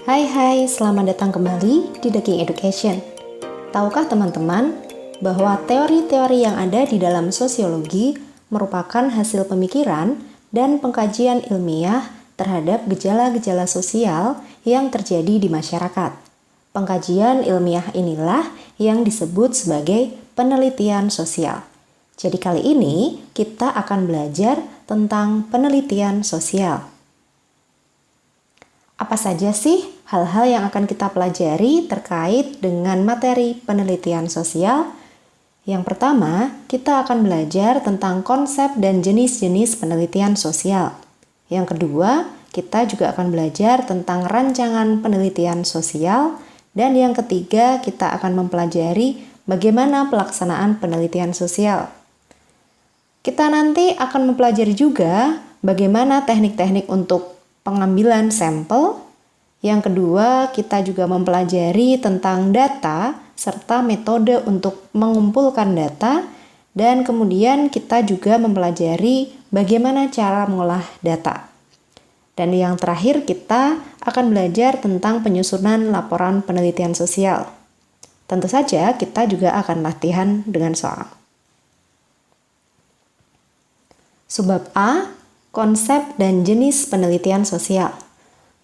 Hai, selamat datang kembali di The King Education. Tahukah teman-teman bahwa teori-teori yang ada di dalam sosiologi merupakan hasil pemikiran dan pengkajian ilmiah terhadap gejala-gejala sosial yang terjadi di masyarakat. Pengkajian ilmiah inilah yang disebut sebagai penelitian sosial. Jadi kali ini kita akan belajar tentang penelitian sosial. Apa saja sih hal-hal yang akan kita pelajari terkait dengan materi penelitian sosial? Yang pertama, kita akan belajar tentang konsep dan jenis-jenis penelitian sosial. Yang kedua, kita juga akan belajar tentang rancangan penelitian sosial. Dan yang ketiga, kita akan mempelajari bagaimana pelaksanaan penelitian sosial. Kita nanti akan mempelajari juga bagaimana teknik-teknik untuk pengambilan sampel. Yang kedua, kita juga mempelajari tentang data serta metode untuk mengumpulkan data. Dan kemudian kita juga mempelajari bagaimana cara mengolah data. Dan yang terakhir, kita akan belajar tentang penyusunan laporan penelitian sosial. Tentu saja kita juga akan latihan dengan soal. Subbab A, konsep dan jenis penelitian sosial.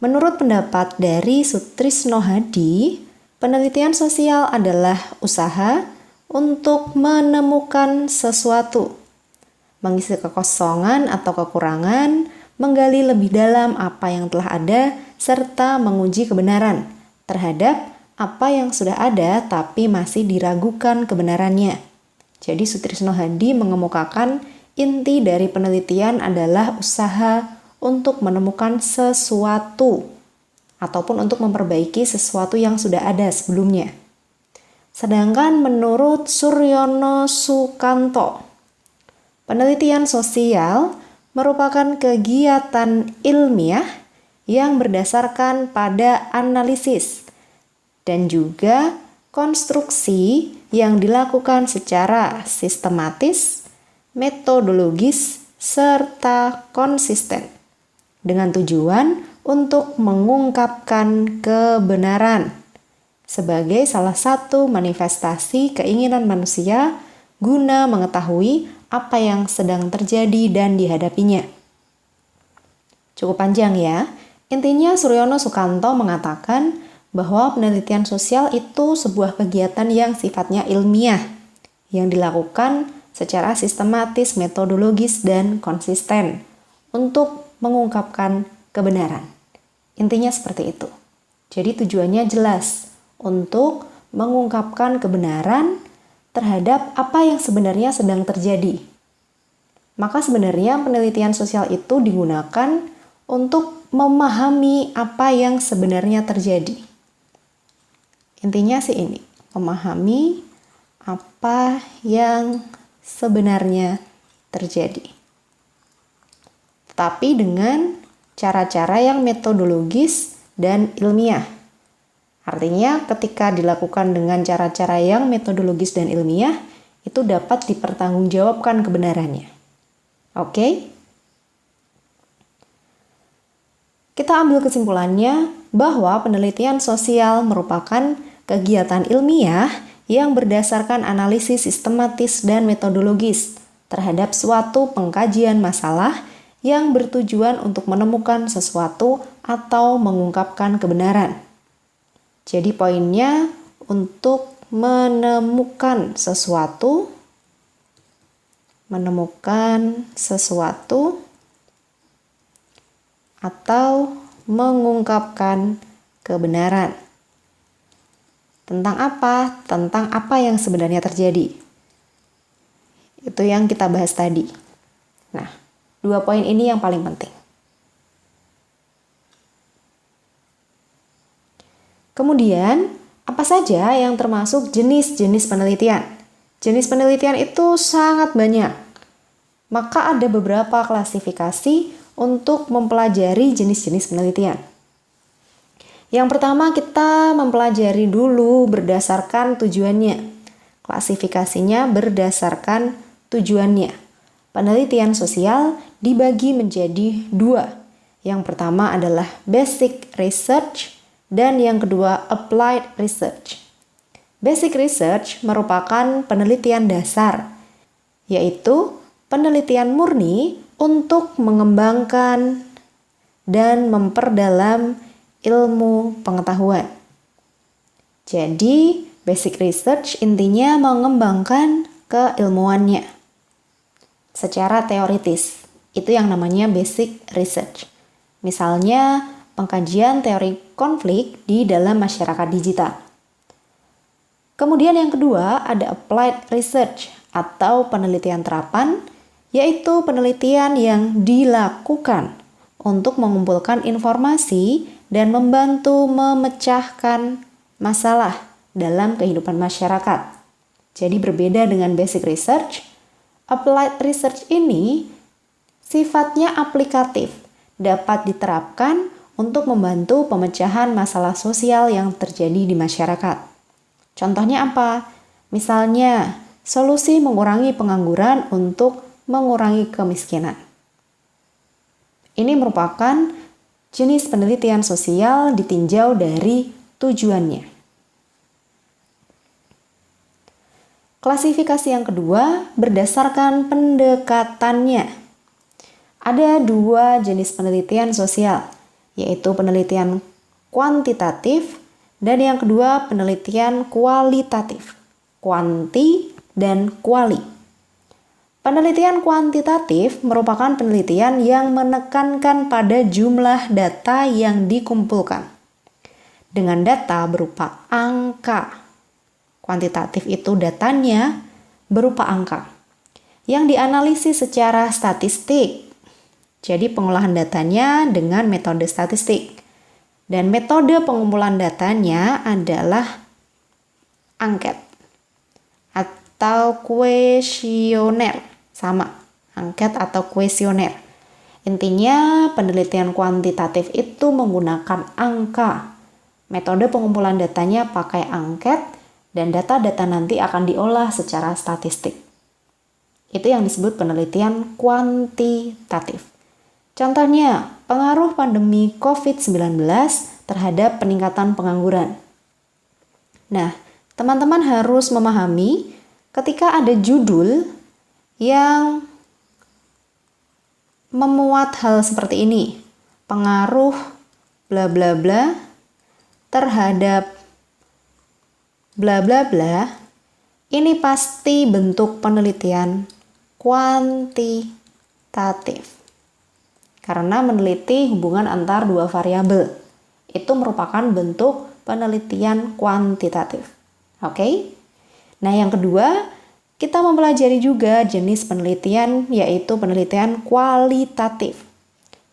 Menurut pendapat dari Sutrisno Hadi, penelitian sosial adalah usaha untuk menemukan sesuatu, mengisi kekosongan atau kekurangan, menggali lebih dalam apa yang telah ada, serta menguji kebenaran terhadap apa yang sudah ada tapi masih diragukan kebenarannya. Jadi Sutrisno Hadi mengemukakan inti dari penelitian adalah usaha untuk menemukan sesuatu ataupun untuk memperbaiki sesuatu yang sudah ada sebelumnya. Sedangkan menurut Suryono Sukanto, penelitian sosial merupakan kegiatan ilmiah yang berdasarkan pada analisis dan juga konstruksi yang dilakukan secara sistematis, metodologis, serta konsisten dengan tujuan untuk mengungkapkan kebenaran sebagai salah satu manifestasi keinginan manusia guna mengetahui apa yang sedang terjadi dan dihadapinya. Cukup panjang ya. Intinya Suryono Sukanto mengatakan bahwa penelitian sosial itu sebuah kegiatan yang sifatnya ilmiah yang dilakukan secara sistematis, metodologis, dan konsisten untuk mengungkapkan kebenaran. Intinya seperti itu. Jadi tujuannya jelas untuk mengungkapkan kebenaran terhadap apa yang sebenarnya sedang terjadi. Maka sebenarnya penelitian sosial itu digunakan untuk memahami apa yang sebenarnya terjadi. Intinya sih ini, memahami apa yang sebenarnya terjadi. Tapi dengan cara-cara yang metodologis dan ilmiah. Artinya ketika dilakukan dengan cara-cara yang metodologis dan ilmiah, itu dapat dipertanggungjawabkan kebenarannya. Oke? Kita ambil kesimpulannya bahwa penelitian sosial merupakan kegiatan ilmiah yang berdasarkan analisis sistematis dan metodologis terhadap suatu pengkajian masalah yang bertujuan untuk menemukan sesuatu atau mengungkapkan kebenaran. Jadi poinnya untuk menemukan sesuatu atau mengungkapkan kebenaran. Tentang apa? Tentang apa yang sebenarnya terjadi. Itu yang kita bahas tadi. Nah, 2 poin ini yang paling penting. Kemudian, apa saja yang termasuk jenis-jenis penelitian? Jenis penelitian itu sangat banyak. Maka ada beberapa klasifikasi untuk mempelajari jenis-jenis penelitian. Yang pertama kita mempelajari dulu berdasarkan tujuannya. Klasifikasinya berdasarkan tujuannya. Penelitian sosial dibagi menjadi 2. Yang pertama adalah basic research dan yang kedua applied research. Basic research merupakan penelitian dasar, yaitu penelitian murni untuk mengembangkan dan memperdalam ilmu pengetahuan. Jadi, basic research intinya mengembangkan keilmuannya secara teoritis. Itu yang namanya basic research. Misalnya, pengkajian teori konflik di dalam masyarakat digital. Kemudian yang kedua ada applied research atau penelitian terapan, yaitu penelitian yang dilakukan untuk mengumpulkan informasi dan membantu memecahkan masalah dalam kehidupan masyarakat. Jadi berbeda dengan basic research, applied research ini sifatnya aplikatif, dapat diterapkan untuk membantu pemecahan masalah sosial yang terjadi di masyarakat. Contohnya apa? Misalnya, solusi mengurangi pengangguran untuk mengurangi kemiskinan. Ini merupakan jenis penelitian sosial ditinjau dari tujuannya. Klasifikasi yang kedua berdasarkan pendekatannya. Ada dua jenis penelitian sosial, yaitu penelitian kuantitatif dan yang kedua penelitian kualitatif. Kuanti dan kuali. Penelitian kuantitatif merupakan penelitian yang menekankan pada jumlah data yang dikumpulkan dengan data berupa angka. Kuantitatif itu datanya berupa angka yang dianalisis secara statistik. Jadi pengolahan datanya dengan metode statistik. Dan metode pengumpulan datanya adalah angket atau kuesioner. Sama, angket atau kuesioner. Intinya penelitian kuantitatif itu menggunakan angka. Metode pengumpulan datanya pakai angket dan data-data nanti akan diolah secara statistik. Itu yang disebut penelitian kuantitatif. Contohnya, pengaruh pandemi COVID-19 terhadap peningkatan pengangguran. Nah, teman-teman harus memahami ketika ada judul yang memuat hal seperti ini, pengaruh bla bla bla terhadap bla bla bla, ini pasti bentuk penelitian kuantitatif. Karena meneliti hubungan antar dua variabel. Itu merupakan bentuk penelitian kuantitatif. Oke? Nah, yang kedua, kita mempelajari juga jenis penelitian, yaitu penelitian kualitatif.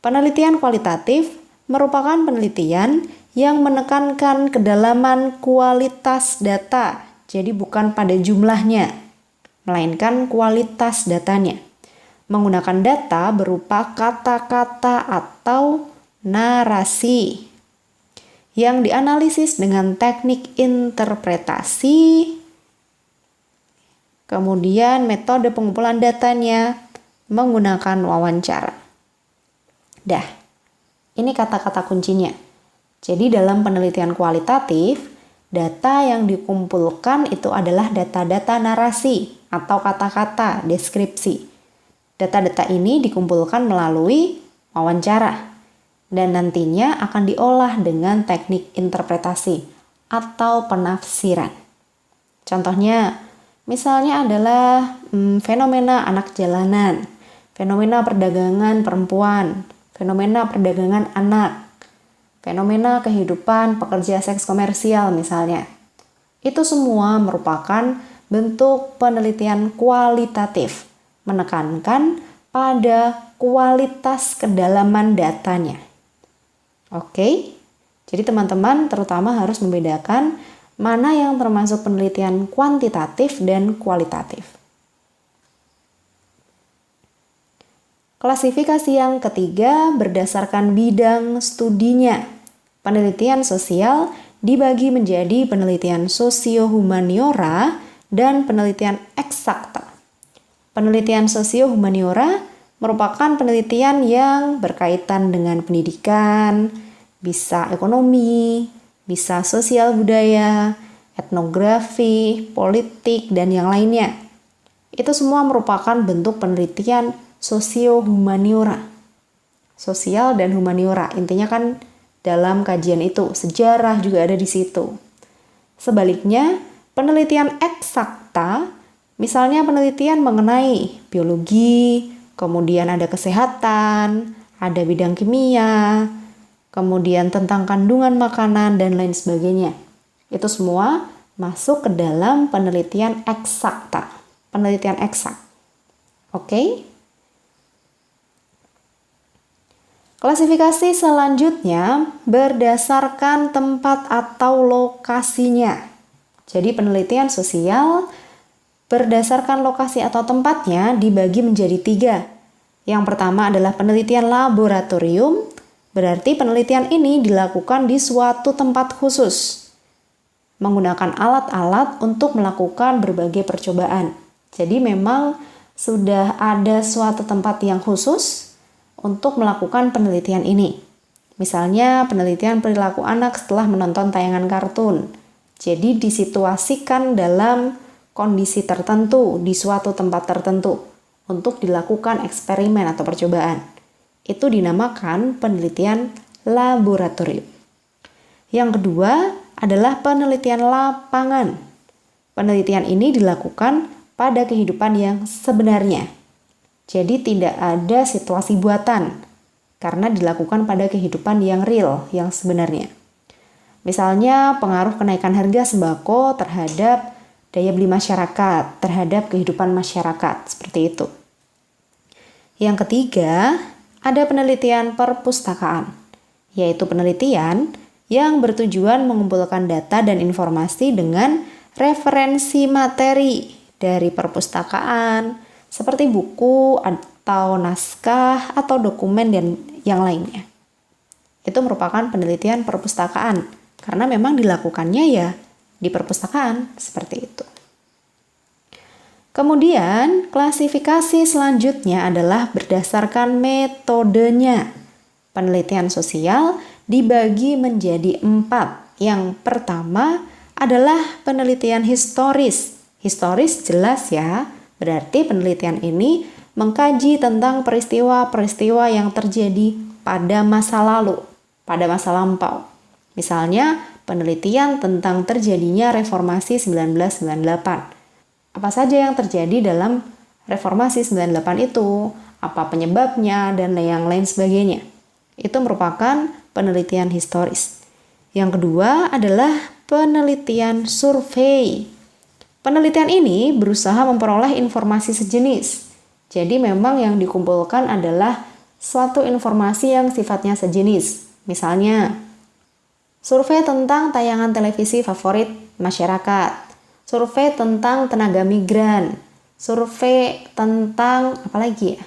Penelitian kualitatif merupakan penelitian yang menekankan kedalaman kualitas data. Jadi bukan pada jumlahnya, melainkan kualitas datanya. Menggunakan data berupa kata-kata atau narasi yang dianalisis dengan teknik interpretasi. Kemudian metode pengumpulan datanya menggunakan wawancara. Ini kata-kata kuncinya. Jadi dalam penelitian kualitatif, data yang dikumpulkan itu adalah data-data narasi atau kata-kata deskripsi. Data-data ini dikumpulkan melalui wawancara dan nantinya akan diolah dengan teknik interpretasi atau penafsiran. Contohnya, misalnya adalah fenomena anak jalanan, fenomena perdagangan perempuan, fenomena perdagangan anak, fenomena kehidupan pekerja seks komersial misalnya. Itu semua merupakan bentuk penelitian kualitatif, menekankan pada kualitas kedalaman datanya. Oke, jadi teman-teman terutama harus membedakan mana yang termasuk penelitian kuantitatif dan kualitatif. Klasifikasi yang ketiga berdasarkan bidang studinya. Penelitian sosial dibagi menjadi penelitian sosio-humaniora dan penelitian eksakta. Penelitian sosio-humaniora merupakan penelitian yang berkaitan dengan pendidikan, bisa ekonomi, bisa sosial budaya, etnografi, politik, dan yang lainnya. Itu semua merupakan bentuk penelitian sosio-humaniora. Sosial dan humaniora, intinya kan dalam kajian itu, sejarah juga ada di situ. Sebaliknya, penelitian eksakta, misalnya penelitian mengenai biologi, kemudian ada kesehatan, ada bidang kimia, kemudian tentang kandungan makanan, dan lain sebagainya. Itu semua masuk ke dalam penelitian eksakta, penelitian eksak. Oke? Klasifikasi selanjutnya berdasarkan tempat atau lokasinya. Jadi penelitian sosial berdasarkan lokasi atau tempatnya dibagi menjadi 3. Yang pertama adalah penelitian laboratorium, berarti penelitian ini dilakukan di suatu tempat khusus, menggunakan alat-alat untuk melakukan berbagai percobaan. Jadi memang sudah ada suatu tempat yang khusus untuk melakukan penelitian ini. Misalnya penelitian perilaku anak setelah menonton tayangan kartun. Jadi disituasikan dalam kondisi tertentu di suatu tempat tertentu untuk dilakukan eksperimen atau percobaan. Itu dinamakan penelitian laboratorium. Yang kedua adalah penelitian lapangan. Penelitian ini dilakukan pada kehidupan yang sebenarnya. Jadi tidak ada situasi buatan karena dilakukan pada kehidupan yang real, yang sebenarnya. Misalnya pengaruh kenaikan harga sembako terhadap daya beli masyarakat, terhadap kehidupan masyarakat, seperti itu. Yang ketiga, ada penelitian perpustakaan, yaitu penelitian yang bertujuan mengumpulkan data dan informasi dengan referensi materi dari perpustakaan, seperti buku atau naskah atau dokumen dan yang lainnya. Itu merupakan penelitian perpustakaan karena memang dilakukannya ya di perpustakaan, seperti itu. Kemudian klasifikasi selanjutnya adalah berdasarkan metodenya. Penelitian sosial dibagi menjadi 4. Yang pertama adalah penelitian historis. Historis jelas ya. Berarti penelitian ini mengkaji tentang peristiwa-peristiwa yang terjadi pada masa lalu, pada masa lampau. Misalnya, penelitian tentang terjadinya reformasi 1998. Apa saja yang terjadi dalam reformasi 98 itu, apa penyebabnya, dan yang lain sebagainya. Itu merupakan penelitian historis. Yang kedua adalah penelitian survei. Penelitian ini berusaha memperoleh informasi sejenis. Jadi memang yang dikumpulkan adalah suatu informasi yang sifatnya sejenis. Misalnya, survei tentang tayangan televisi favorit masyarakat, survei tentang tenaga migran, survei tentang apa lagi ya?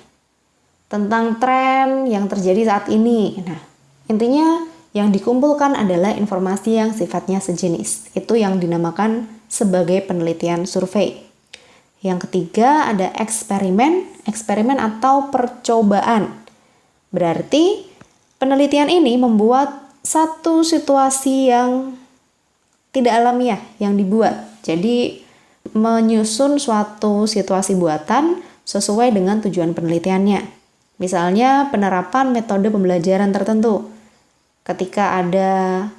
Tentang tren yang terjadi saat ini. Nah, intinya yang dikumpulkan adalah informasi yang sifatnya sejenis. Itu yang dinamakan sebagai penelitian survei. Yang ketiga ada eksperimen atau percobaan. Berarti penelitian ini membuat satu situasi yang tidak alamiah yang dibuat. Jadi menyusun suatu situasi buatan sesuai dengan tujuan penelitiannya. Misalnya penerapan metode pembelajaran tertentu. Ketika ada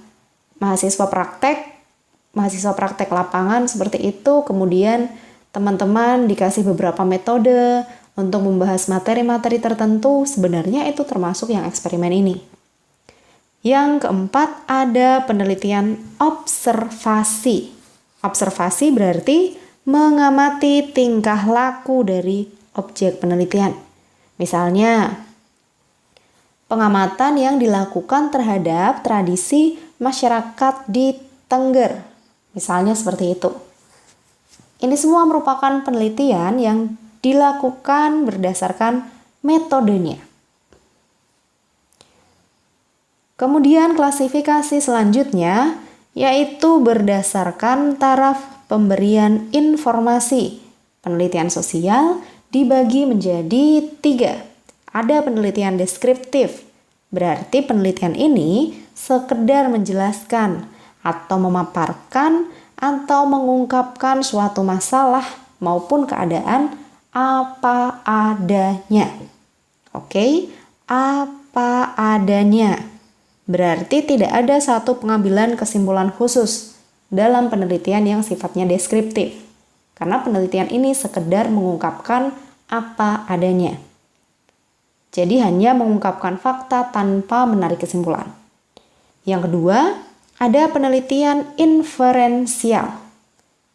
mahasiswa praktek lapangan seperti itu, kemudian teman-teman dikasih beberapa metode untuk membahas materi-materi tertentu, sebenarnya itu termasuk yang eksperimen ini. Yang keempat ada penelitian observasi. Observasi berarti mengamati tingkah laku dari objek penelitian. Misalnya, pengamatan yang dilakukan terhadap tradisi masyarakat di Tengger. Misalnya seperti itu. Ini semua merupakan penelitian yang dilakukan berdasarkan metodenya. Kemudian klasifikasi selanjutnya yaitu berdasarkan taraf pemberian informasi. Penelitian sosial dibagi menjadi 3. Ada penelitian deskriptif, berarti penelitian ini sekedar menjelaskan atau memaparkan atau mengungkapkan suatu masalah maupun keadaan apa adanya. Oke, apa adanya. Berarti tidak ada satu pengambilan kesimpulan khusus dalam penelitian yang sifatnya deskriptif. Karena penelitian ini sekedar mengungkapkan apa adanya. Jadi hanya mengungkapkan fakta tanpa menarik kesimpulan. Yang kedua, ada penelitian inferensial.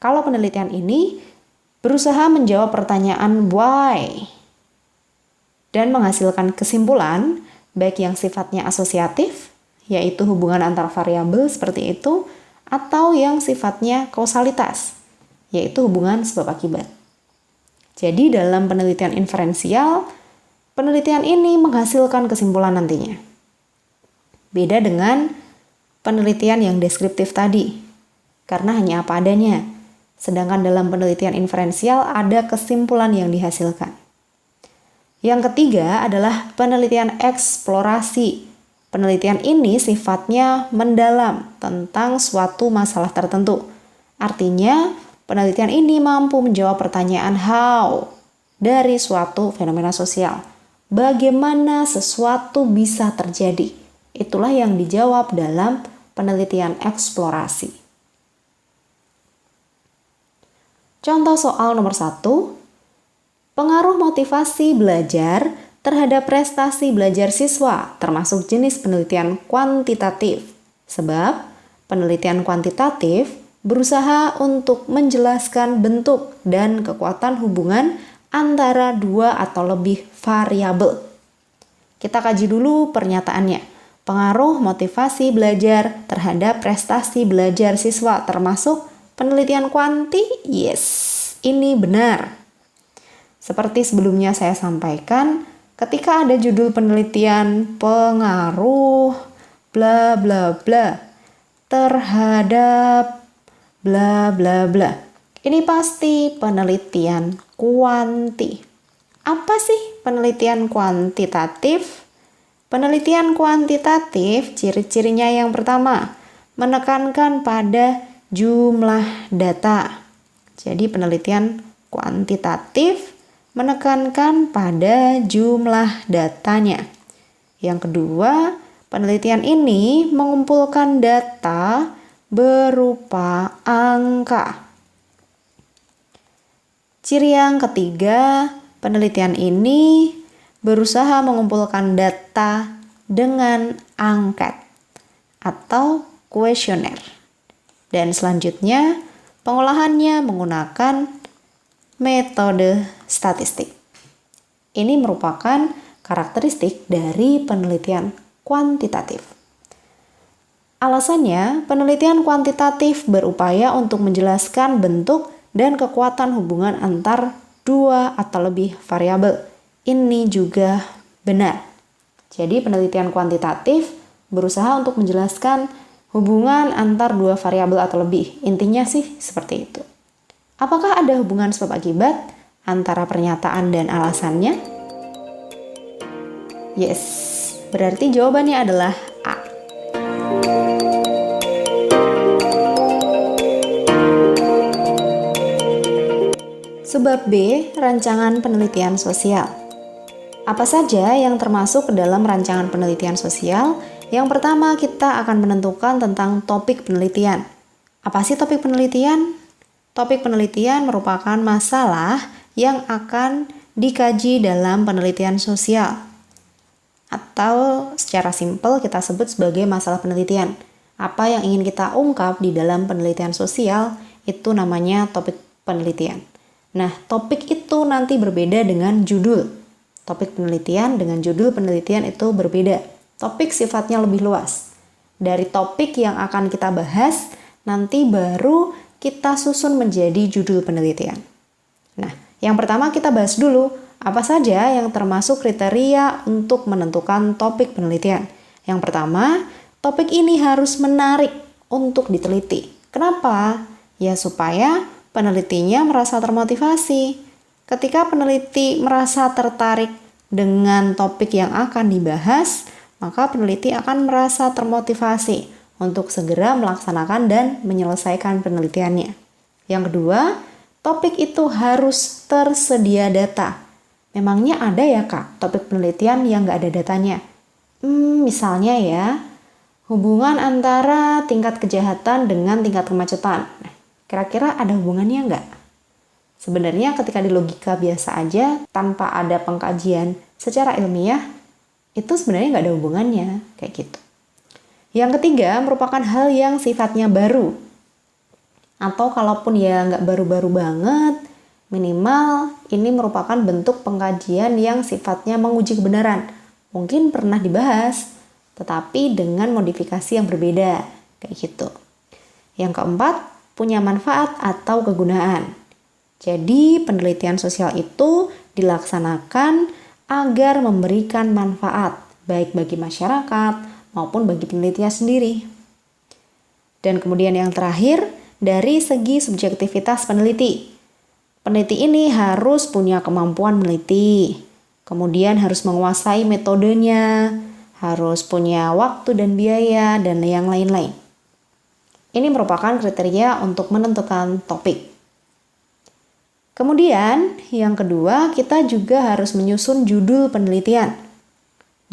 Kalau penelitian ini berusaha menjawab pertanyaan why dan menghasilkan kesimpulan baik yang sifatnya asosiatif, yaitu hubungan antar variabel seperti itu, atau yang sifatnya kausalitas, yaitu hubungan sebab akibat. Jadi dalam penelitian inferensial, penelitian ini menghasilkan kesimpulan nantinya. Beda dengan penelitian yang deskriptif tadi, karena hanya apa adanya. Sedangkan dalam penelitian inferensial ada kesimpulan yang dihasilkan. Yang ketiga adalah penelitian eksplorasi. Penelitian ini sifatnya mendalam tentang suatu masalah tertentu. Artinya, penelitian ini mampu menjawab pertanyaan how dari suatu fenomena sosial. Bagaimana sesuatu bisa terjadi? Itulah yang dijawab dalam penelitian eksplorasi. Contoh soal nomor 1. Pengaruh motivasi belajar terhadap prestasi belajar siswa termasuk jenis penelitian kuantitatif. Sebab penelitian kuantitatif berusaha untuk menjelaskan bentuk dan kekuatan hubungan antara dua atau lebih variabel. Kita kaji dulu pernyataannya. Pengaruh motivasi belajar terhadap prestasi belajar siswa termasuk penelitian kuanti? Yes, ini benar. Seperti sebelumnya saya sampaikan, ketika ada judul penelitian pengaruh bla bla bla terhadap bla bla bla, ini pasti penelitian kuanti. Apa sih penelitian kuantitatif? Penelitian kuantitatif ciri-cirinya yang pertama, menekankan pada jumlah data. Jadi penelitian kuantitatif menekankan pada jumlah datanya. Yang kedua, penelitian ini mengumpulkan data berupa angka. Ciri yang ketiga, penelitian ini berusaha mengumpulkan data dengan angket atau kuesioner. Dan selanjutnya, pengolahannya menggunakan metode statistik. Ini merupakan karakteristik dari penelitian kuantitatif. Alasannya, penelitian kuantitatif berupaya untuk menjelaskan bentuk dan kekuatan hubungan antar dua atau lebih variabel. Ini juga benar. Jadi penelitian kuantitatif berusaha untuk menjelaskan hubungan antar dua variabel atau lebih. Intinya sih seperti itu. Apakah ada hubungan sebab akibat antara pernyataan dan alasannya? Yes, berarti jawabannya adalah A. Sebab B, rancangan penelitian sosial. Apa saja yang termasuk ke dalam rancangan penelitian sosial? Yang pertama, kita akan menentukan tentang topik penelitian. Apa sih topik penelitian? Topik penelitian merupakan masalah yang akan dikaji dalam penelitian sosial. Atau secara simpel kita sebut sebagai masalah penelitian. Apa yang ingin kita ungkap di dalam penelitian sosial itu namanya topik penelitian. Nah, topik itu nanti berbeda dengan judul. Topik penelitian dengan judul penelitian itu berbeda. Topik sifatnya lebih luas. Dari topik yang akan kita bahas, nanti baru kita susun menjadi judul penelitian. Nah, yang pertama kita bahas dulu apa saja yang termasuk kriteria untuk menentukan topik penelitian. Yang pertama, topik ini harus menarik untuk diteliti. Kenapa? Ya supaya penelitinya merasa termotivasi. Ketika peneliti merasa tertarik dengan topik yang akan dibahas, maka peneliti akan merasa termotivasi untuk segera melaksanakan dan menyelesaikan penelitiannya. Yang kedua, topik itu harus tersedia data. Memangnya ada ya Kak, topik penelitian yang nggak ada datanya? Misalnya ya, hubungan antara tingkat kejahatan dengan tingkat kemacetan. Nah, kira-kira ada hubungannya nggak? Sebenarnya ketika di logika biasa aja, tanpa ada pengkajian secara ilmiah, itu sebenarnya nggak ada hubungannya, kayak gitu. Yang ketiga, merupakan hal yang sifatnya baru. Atau kalaupun ya nggak baru-baru banget, minimal ini merupakan bentuk pengkajian yang sifatnya menguji kebenaran. Mungkin pernah dibahas, tetapi dengan modifikasi yang berbeda, kayak gitu. Yang keempat, punya manfaat atau kegunaan. Jadi, penelitian sosial itu dilaksanakan agar memberikan manfaat, baik bagi masyarakat maupun bagi penelitian sendiri. Dan kemudian yang terakhir, dari segi subjektivitas peneliti. Peneliti ini harus punya kemampuan meneliti, kemudian harus menguasai metodenya, harus punya waktu dan biaya, dan yang lain-lain. Ini merupakan kriteria untuk menentukan topik. Kemudian, yang kedua, kita juga harus menyusun judul penelitian.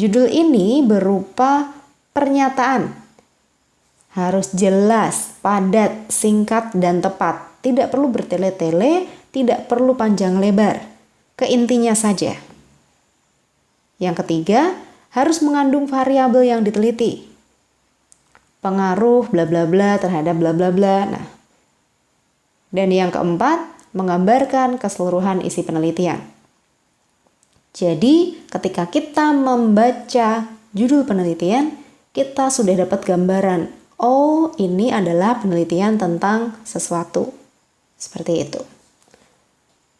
Judul ini berupa pernyataan. Harus jelas, padat, singkat, dan tepat. Tidak perlu bertele-tele, tidak perlu panjang lebar. Ke intinya saja. Yang ketiga, harus mengandung variabel yang diteliti. Pengaruh bla bla bla terhadap bla bla bla. Nah. Dan yang keempat, menggambarkan keseluruhan isi penelitian. Jadi, ketika kita membaca judul penelitian, kita sudah dapat gambaran, oh ini adalah penelitian tentang sesuatu. Seperti itu.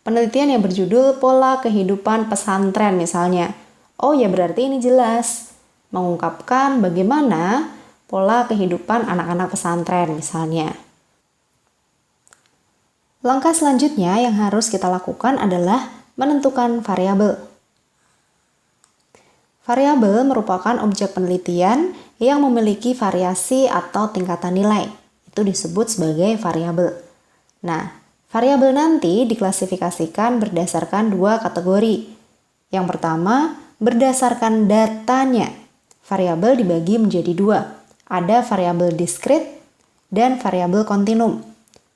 Penelitian yang berjudul Pola Kehidupan Pesantren misalnya. Oh ya berarti ini jelas, mengungkapkan bagaimana pola kehidupan anak-anak pesantren misalnya. Langkah selanjutnya yang harus kita lakukan adalah menentukan variabel. Variabel merupakan objek penelitian yang memiliki variasi atau tingkatan nilai. Itu disebut sebagai variabel. Nah, variabel nanti diklasifikasikan berdasarkan dua kategori. Yang pertama, berdasarkan datanya. Variabel dibagi menjadi dua. Ada variabel diskrit dan variabel kontinum.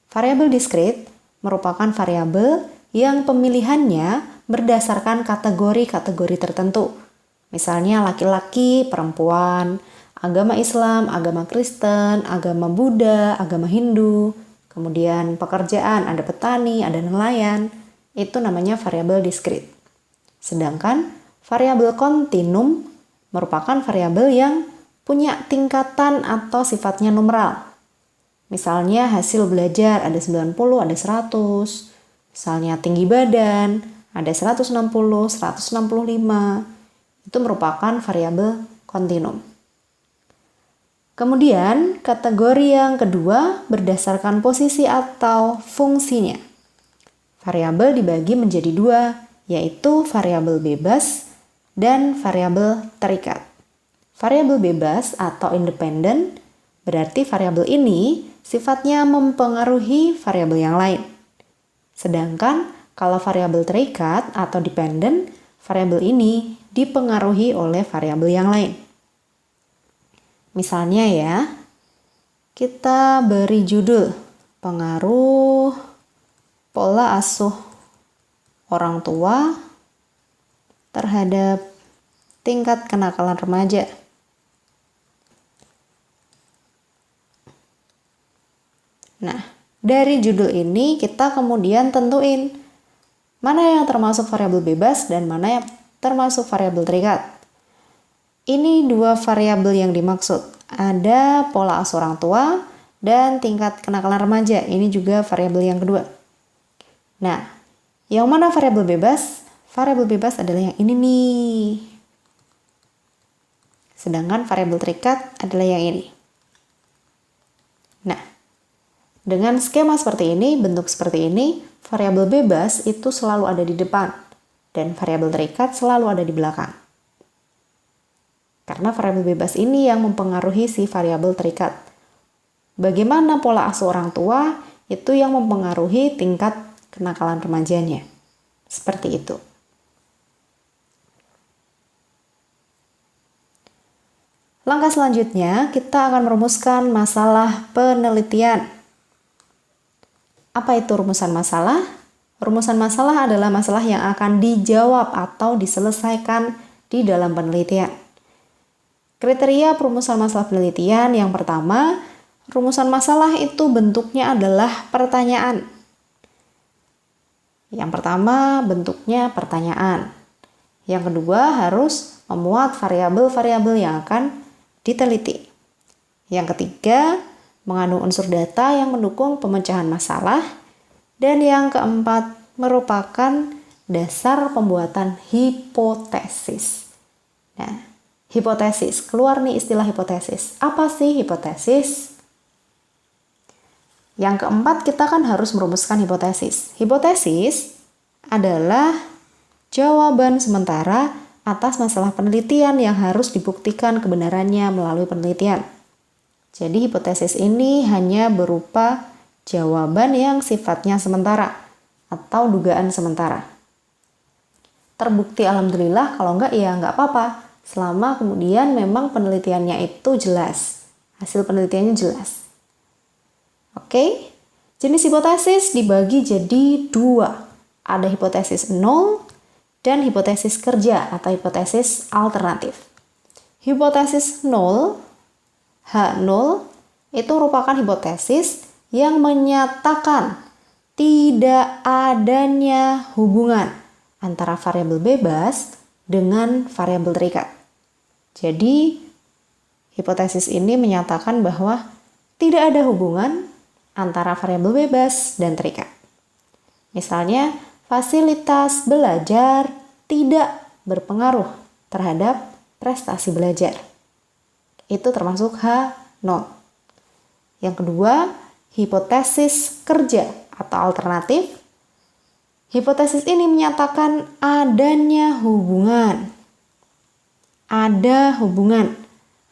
Variabel diskrit merupakan variabel yang pemilihannya berdasarkan kategori-kategori tertentu. Misalnya laki-laki, perempuan, agama Islam, agama Kristen, agama Buddha, agama Hindu, kemudian pekerjaan, ada petani, ada nelayan, itu namanya variabel diskrit. Sedangkan variabel kontinum merupakan variabel yang punya tingkatan atau sifatnya numeral. Misalnya hasil belajar ada 90, ada 100. Misalnya tinggi badan ada 160, 165. Itu merupakan variabel kontinum. Kemudian kategori yang kedua berdasarkan posisi atau fungsinya. Variabel dibagi menjadi dua, yaitu variabel bebas dan variabel terikat. Variabel bebas atau independen berarti variabel ini sifatnya mempengaruhi variabel yang lain. Sedangkan kalau variabel terikat atau dependen, variabel ini dipengaruhi oleh variabel yang lain. Misalnya ya, kita beri judul pengaruh pola asuh orang tua terhadap tingkat kenakalan remaja. Nah, dari judul ini kita kemudian tentuin mana yang termasuk variabel bebas dan mana yang termasuk variabel terikat. Ini dua variabel yang dimaksud. Ada pola asuh orang tua dan tingkat kenakalan remaja. Ini juga variabel yang kedua. Nah, yang mana variabel bebas? Variabel bebas adalah yang ini nih. Sedangkan variabel terikat adalah yang ini. Nah, dengan skema seperti ini, bentuk seperti ini, variabel bebas itu selalu ada di depan dan variabel terikat selalu ada di belakang. Karena variabel bebas ini yang mempengaruhi si variabel terikat. Bagaimana pola asuh orang tua itu yang mempengaruhi tingkat kenakalan remajanya. Seperti itu. Langkah selanjutnya, kita akan merumuskan masalah penelitian. Apa itu rumusan masalah? Rumusan masalah adalah masalah yang akan dijawab atau diselesaikan di dalam penelitian. Kriteria perumusan masalah penelitian yang pertama, rumusan masalah itu bentuknya adalah pertanyaan. Yang pertama, bentuknya pertanyaan. Yang kedua, harus memuat variabel-variabel yang akan diteliti. Yang ketiga, mengandung unsur data yang mendukung pemecahan masalah. Dan yang keempat, merupakan dasar pembuatan hipotesis. Nah, hipotesis, keluar nih istilah hipotesis. Apa sih hipotesis? Yang keempat, kita kan harus merumuskan hipotesis. Hipotesis adalah jawaban sementara atas masalah penelitian yang harus dibuktikan kebenarannya melalui penelitian. Jadi hipotesis ini hanya berupa jawaban yang sifatnya sementara atau dugaan sementara. Terbukti alhamdulillah, kalau enggak ya enggak apa-apa. Selama kemudian memang penelitiannya itu jelas. Hasil penelitiannya jelas. Oke, jenis hipotesis dibagi jadi dua. Ada hipotesis nol dan hipotesis kerja atau hipotesis alternatif. Hipotesis nol, H0, itu merupakan hipotesis yang menyatakan tidak adanya hubungan antara variabel bebas dengan variabel terikat. Jadi, hipotesis ini menyatakan bahwa tidak ada hubungan antara variabel bebas dan terikat. Misalnya, fasilitas belajar tidak berpengaruh terhadap prestasi belajar. Itu termasuk H0. Yang kedua, hipotesis kerja atau alternatif. Hipotesis ini menyatakan adanya hubungan. Ada hubungan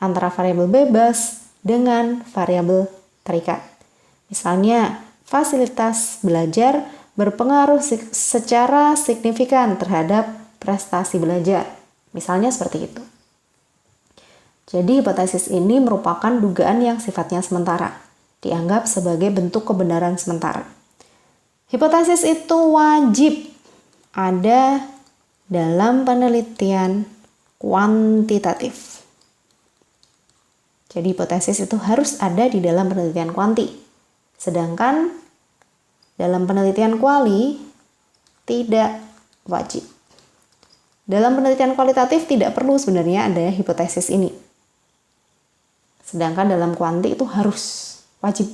antara variabel bebas dengan variabel terikat. Misalnya, fasilitas belajar berpengaruh secara signifikan terhadap prestasi belajar. Misalnya seperti itu. Jadi hipotesis ini merupakan dugaan yang sifatnya sementara, dianggap sebagai bentuk kebenaran sementara. Hipotesis itu wajib ada dalam penelitian kuantitatif. Jadi hipotesis itu harus ada di dalam penelitian kuanti. Sedangkan dalam penelitian kuali tidak wajib. Dalam penelitian kualitatif tidak perlu sebenarnya ada hipotesis ini. Sedangkan dalam kuanti itu harus wajib.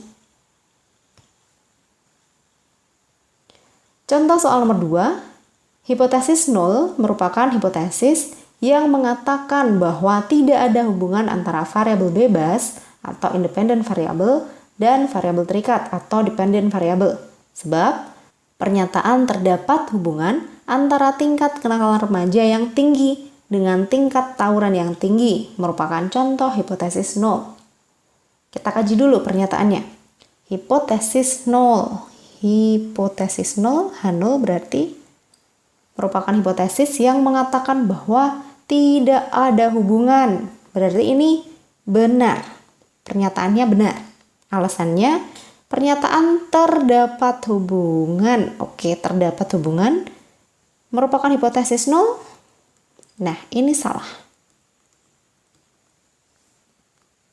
Contoh soal nomor 2, hipotesis nol merupakan hipotesis yang mengatakan bahwa tidak ada hubungan antara variabel bebas atau independent variable dan variabel terikat atau dependent variable. Sebab pernyataan terdapat hubungan antara tingkat kenakalan remaja yang tinggi dengan tingkat tawuran yang tinggi merupakan contoh hipotesis nol. Kita kaji dulu pernyataannya. Hipotesis nol. Hipotesis nol, H0 berarti merupakan hipotesis yang mengatakan bahwa tidak ada hubungan. Berarti ini benar. Pernyataannya benar. Alasannya, pernyataan terdapat hubungan. Oke, terdapat hubungan merupakan hipotesis nol. Nah, ini salah.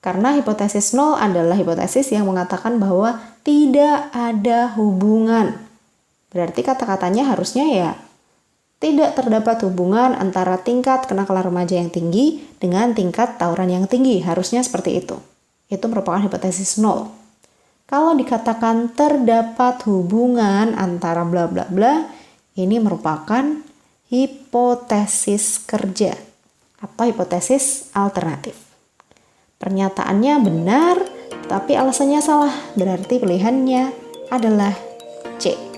Karena hipotesis nol adalah hipotesis yang mengatakan bahwa tidak ada hubungan. Berarti kata-katanya harusnya ya tidak terdapat hubungan antara tingkat kenakalan remaja yang tinggi dengan tingkat tawuran yang tinggi. Harusnya seperti itu. Itu merupakan hipotesis nol. Kalau dikatakan terdapat hubungan antara bla bla bla, ini merupakan hipotesis kerja atau hipotesis alternatif. Pernyataannya benar, tapi alasannya salah. Berarti pilihannya adalah C.